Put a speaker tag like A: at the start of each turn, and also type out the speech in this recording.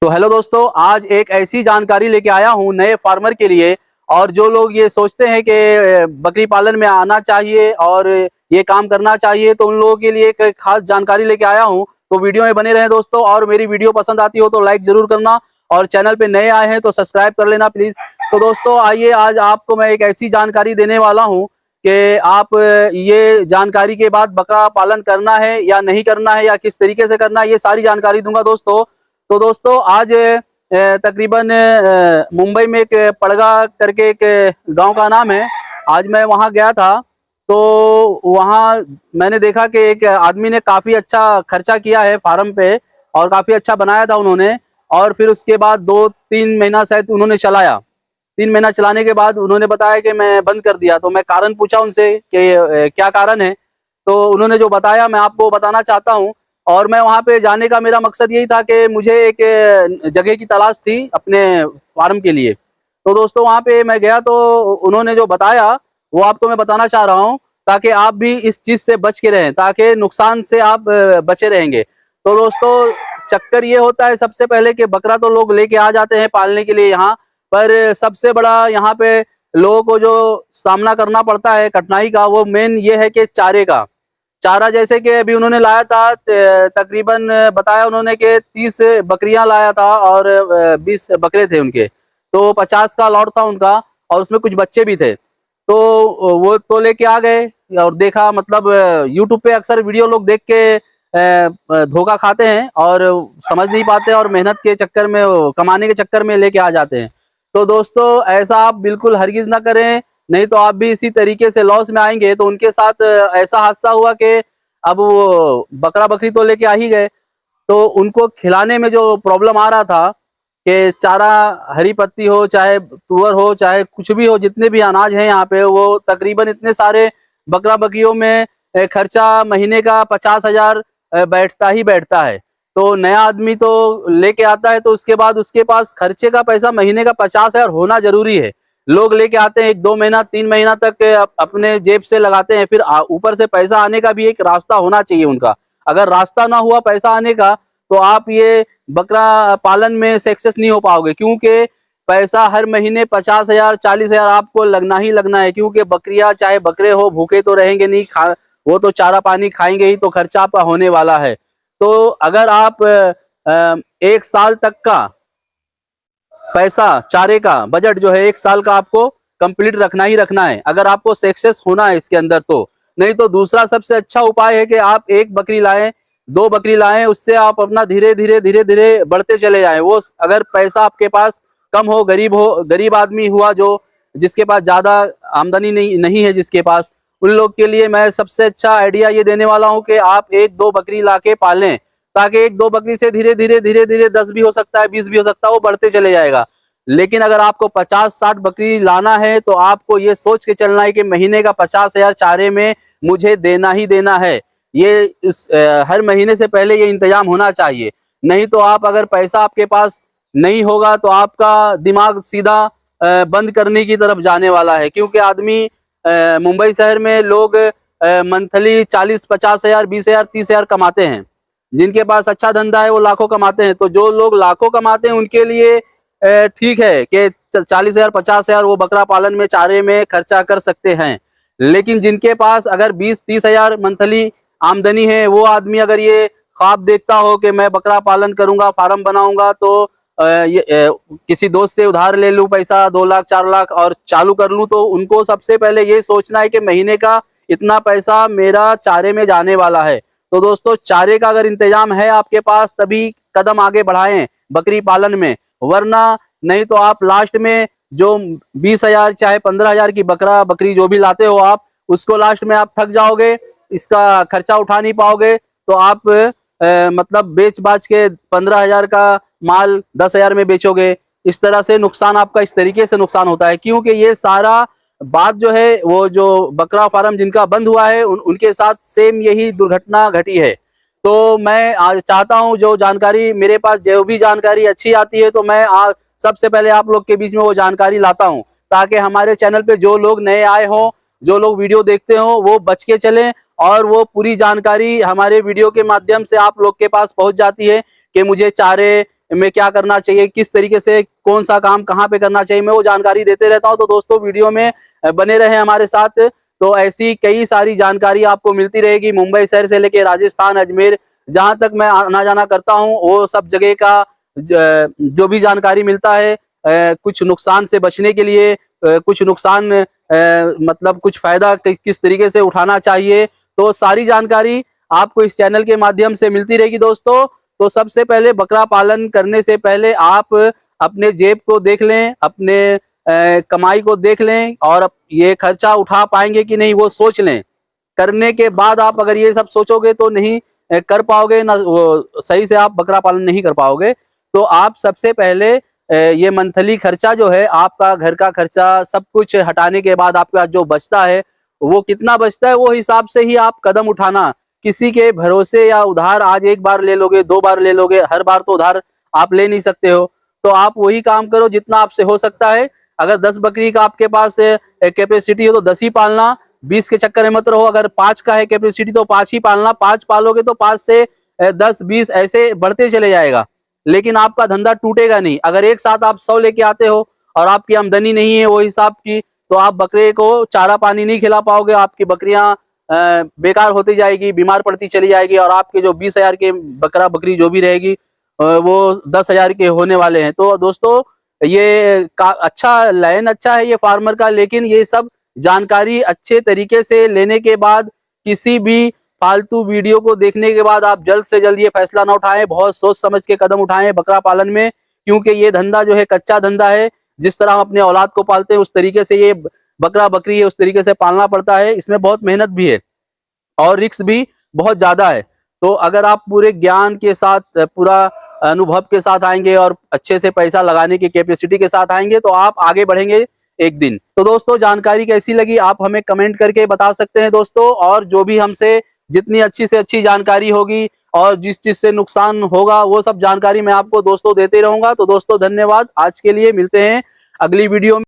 A: तो हेलो दोस्तों, आज एक ऐसी जानकारी लेके आया हूँ नए फार्मर के लिए। और जो लोग ये सोचते हैं कि बकरी पालन में आना चाहिए और ये काम करना चाहिए, तो उन लोगों के लिए एक खास जानकारी लेके आया हूँ। तो वीडियो में बने रहें दोस्तों, और मेरी वीडियो पसंद आती हो तो लाइक जरूर करना, और चैनल पे नए आए हैं तो सब्सक्राइब कर लेना प्लीज। तो दोस्तों आइए, आज आपको मैं एक ऐसी जानकारी देने वाला हूँ कि आप ये जानकारी के बाद बकरा पालन करना है या नहीं करना है, या किस तरीके से करना है, ये सारी जानकारी दूंगा दोस्तों। तो दोस्तों आज तकरीबन मुंबई में एक पड़गा करके एक गांव का नाम है। आज मैं वहां गया था, तो वहां मैंने देखा कि एक आदमी ने काफी अच्छा खर्चा किया है फार्म पे, और काफी अच्छा बनाया था उन्होंने। और फिर उसके बाद 2-3 महीना शायद उन्होंने चलाया। 3 महीना चलाने के बाद उन्होंने बताया कि मैं बंद कर दिया। तो मैं कारण पूछा उनसे कि क्या कारण है। तो उन्होंने जो बताया मैं आपको बताना चाहता हूँ। और मैं वहां पे जाने का मेरा मकसद यही था कि मुझे एक जगह की तलाश थी अपने फार्म के लिए। तो दोस्तों वहां पे मैं गया, तो उन्होंने जो बताया वो आपको मैं बताना चाह रहा हूँ, ताकि आप भी इस चीज से बच के रहें, ताकि नुकसान से आप बचे रहेंगे। तो दोस्तों चक्कर ये होता है सबसे पहले कि बकरा तो लोग लेके आ जाते हैं पालने के लिए यहाँ पर। सबसे बड़ा यहाँ पे लोगों को जो सामना करना पड़ता है कठिनाई का, वो मेन ये है कि चारे का। चारा जैसे कि अभी उन्होंने लाया था, तकरीबन बताया उन्होंने कि 30 बकरियां लाया था, और 20 बकरे थे उनके। तो 50 का लॉट था उनका, और उसमें कुछ बच्चे भी थे। तो वो तो लेके आ गए, और देखा मतलब यूट्यूब पे अक्सर वीडियो लोग देख के धोखा खाते हैं और समझ नहीं पाते, और मेहनत के चक्कर में, कमाने के चक्कर में लेके आ जाते हैं। तो दोस्तों ऐसा आप बिल्कुल हरगिज ना करें, नहीं तो आप भी इसी तरीके से लॉस में आएंगे। तो उनके साथ ऐसा हादसा हुआ कि अब वो बकरा बकरी तो लेके आ ही गए, तो उनको खिलाने में जो प्रॉब्लम आ रहा था कि चारा, हरी पत्ती हो चाहे तुअर हो चाहे कुछ भी हो, जितने भी अनाज हैं यहाँ पे, वो तकरीबन इतने सारे बकरा बकरियों में खर्चा महीने का 50,000 बैठता ही बैठता है। तो नया आदमी तो लेके आता है, तो उसके बाद उसके पास खर्चे का पैसा महीने का 50,000 होना जरूरी है। लोग लेके आते हैं 1-2 महीना 3 महीना तक अपने जेब से लगाते हैं, फिर ऊपर से पैसा आने का भी एक रास्ता होना चाहिए उनका। अगर रास्ता ना हुआ पैसा आने का, तो आप ये बकरा पालन में सक्सेस नहीं हो पाओगे, क्योंकि पैसा हर महीने 50,000 40,000 आपको लगना ही लगना है। क्योंकि बकरियां चाहे बकरे हो, भूखे तो रहेंगे नहीं, वो तो चारा पानी खाएंगे ही, तो खर्चा आपका होने वाला है। तो अगर आप 1 साल तक का पैसा, चारे का बजट जो है 1 साल का आपको कंप्लीट रखना ही रखना है, अगर आपको सक्सेस होना है इसके अंदर तो। नहीं तो दूसरा सबसे अच्छा उपाय है कि आप 1 बकरी लाएं, 2 बकरी लाएं, उससे आप अपना धीरे धीरे धीरे धीरे बढ़ते चले जाएं। वो अगर पैसा आपके पास कम हो, गरीब आदमी हुआ जो, जिसके पास ज्यादा आमदनी नहीं है जिसके पास, उन लोग के लिए मैं सबसे अच्छा आइडिया ये देने वाला हूँ कि आप 1-2 बकरी ला के पालें, ताकि 1-2 बकरी से धीरे धीरे धीरे धीरे 10 भी हो सकता है, 20 भी हो सकता है, वो बढ़ते चले जाएगा। लेकिन अगर आपको 50-60 बकरी लाना है, तो आपको ये सोच के चलना है कि महीने का 50,000 चारे में मुझे देना ही देना है। ये हर महीने से पहले ये इंतजाम होना चाहिए। नहीं तो आप, अगर पैसा आपके पास नहीं होगा, तो आपका दिमाग सीधा बंद करने की तरफ जाने वाला है। क्योंकि आदमी, मुंबई शहर में लोग मंथली 40-50,000 20,000 30,000 कमाते हैं। जिनके पास अच्छा धंधा है वो लाखों कमाते हैं। तो जो लोग लाखों कमाते हैं उनके लिए ठीक है कि 40,000 50,000 वो बकरा पालन में, चारे में खर्चा कर सकते हैं। लेकिन जिनके पास अगर 20-30,000 मंथली आमदनी है, वो आदमी अगर ये ख्वाब देखता हो कि मैं बकरा पालन करूंगा, फार्म बनाऊंगा, तो किसी दोस्त से उधार ले लूं पैसा 2 लाख 4 लाख और चालू कर लूं, तो उनको सबसे पहले ये सोचना है कि महीने का इतना पैसा मेरा चारे में जाने वाला है। तो दोस्तों चारे का अगर इंतजाम है आपके पास, तभी कदम आगे बढ़ाएं बकरी पालन में, वरना नहीं तो आप लास्ट में जो 20,000 चाहे 15,000 की बकरा बकरी जो भी लाते हो आप, उसको लास्ट में आप थक जाओगे, इसका खर्चा उठा नहीं पाओगे, तो आप मतलब बेच बाच के 15,000 का माल 10,000 में बेचोगे। इस तरह से नुकसान आपका, इस तरीके से नुकसान होता है। क्योंकि ये सारा बात जो है, वो जो बकरा फार्म जिनका बंद हुआ है, उनके साथ सेम यही दुर्घटना घटी है। तो मैं आज चाहता हूं, जो जानकारी मेरे पास, जो भी जानकारी अच्छी आती है, तो मैं सबसे पहले आप लोग के बीच में वो जानकारी लाता हूं, ताकि हमारे चैनल पे जो लोग नए आए हों, जो लोग वीडियो देखते हो, वो बच के चलें, और वो पूरी जानकारी हमारे वीडियो के माध्यम से आप लोग के पास पहुंच जाती है कि मुझे चारे में क्या करना चाहिए, किस तरीके से कौन सा काम कहाँ पे करना चाहिए, मैं वो जानकारी देते रहता हूँ। तो दोस्तों वीडियो में बने रहे हमारे साथ। तो ऐसी कई सारी जानकारी आपको मिलती रहेगी, मुंबई शहर से लेके राजस्थान, अजमेर, जहां तक मैं आना जाना करता हूँ वो सब जगह का जो भी जानकारी मिलता है, कुछ नुकसान से बचने के लिए, कुछ नुकसान मतलब कुछ फायदा किस तरीके से उठाना चाहिए, तो सारी जानकारी आपको इस चैनल के माध्यम से मिलती रहेगी दोस्तों। तो सबसे पहले बकरा पालन करने से पहले आप अपने जेब को देख लें, अपने कमाई को देख लें, और ये खर्चा उठा पाएंगे कि नहीं वो सोच लें। करने के बाद आप अगर ये सब सोचोगे तो नहीं कर पाओगे, ना वो सही से आप बकरा पालन नहीं कर पाओगे। तो आप सबसे पहले ये मंथली खर्चा जो है आपका, घर का खर्चा सब कुछ हटाने के बाद आपके पास जो बचता है, वो कितना बचता है वो हिसाब से ही आप कदम उठाना। किसी के भरोसे या उधार आज एक बार ले लोगे, 2 बार ले लोगे, हर बार तो उधार आप ले नहीं सकते हो। तो आप वही काम करो जितना आपसे हो सकता है। अगर 10 बकरी का आपके पास कैपेसिटी हो तो 10 ही पालना, 20 के चक्कर में मत रहो। अगर 5 का है कैपेसिटी तो 5 ही पालना, 5 पालोगे तो 5 से 10, 20 ऐसे बढ़ते चले जाएगा, लेकिन आपका धंधा टूटेगा नहीं। अगर एक साथ आप 100 लेके आते हो और आपकी आमदनी नहीं है वो हिसाब की, तो आप बकरे को चारा पानी नहीं खिला पाओगे, आपकी बकरियां बेकार होती जाएगी, बीमार पड़ती चली जाएगी, और आपके जो 20,000 के बकरा बकरी जो भी रहेगी वो 10,000 के होने वाले हैं। तो दोस्तों ये अच्छा लाइन अच्छा है ये फार्मर का, लेकिन ये सब जानकारी अच्छे तरीके से लेने के बाद, किसी भी फालतू वीडियो को देखने के बाद आप जल्द से जल्द ये फैसला ना उठाएं, बहुत सोच समझ के कदम उठाएं बकरा पालन में। क्योंकि ये धंधा जो है कच्चा धंधा है, जिस तरह हम अपने औलाद को पालते हैं उस तरीके से ये बकरा बकरी है उस तरीके से पालना पड़ता है। इसमें बहुत मेहनत भी है और रिस्क भी बहुत ज्यादा है। तो अगर आप पूरे ज्ञान के साथ, पूरा अनुभव के साथ आएंगे और अच्छे से पैसा लगाने की कैपेसिटी के साथ आएंगे, तो आप आगे बढ़ेंगे एक दिन। तो दोस्तों जानकारी कैसी लगी आप हमें कमेंट करके बता सकते हैं दोस्तों, और जो भी हमसे जितनी अच्छी से अच्छी जानकारी होगी और जिस चीज से नुकसान होगा वो सब जानकारी मैं आपको दोस्तों देते रहूंगा। तो दोस्तों धन्यवाद, आज के लिए मिलते हैं अगली वीडियो में।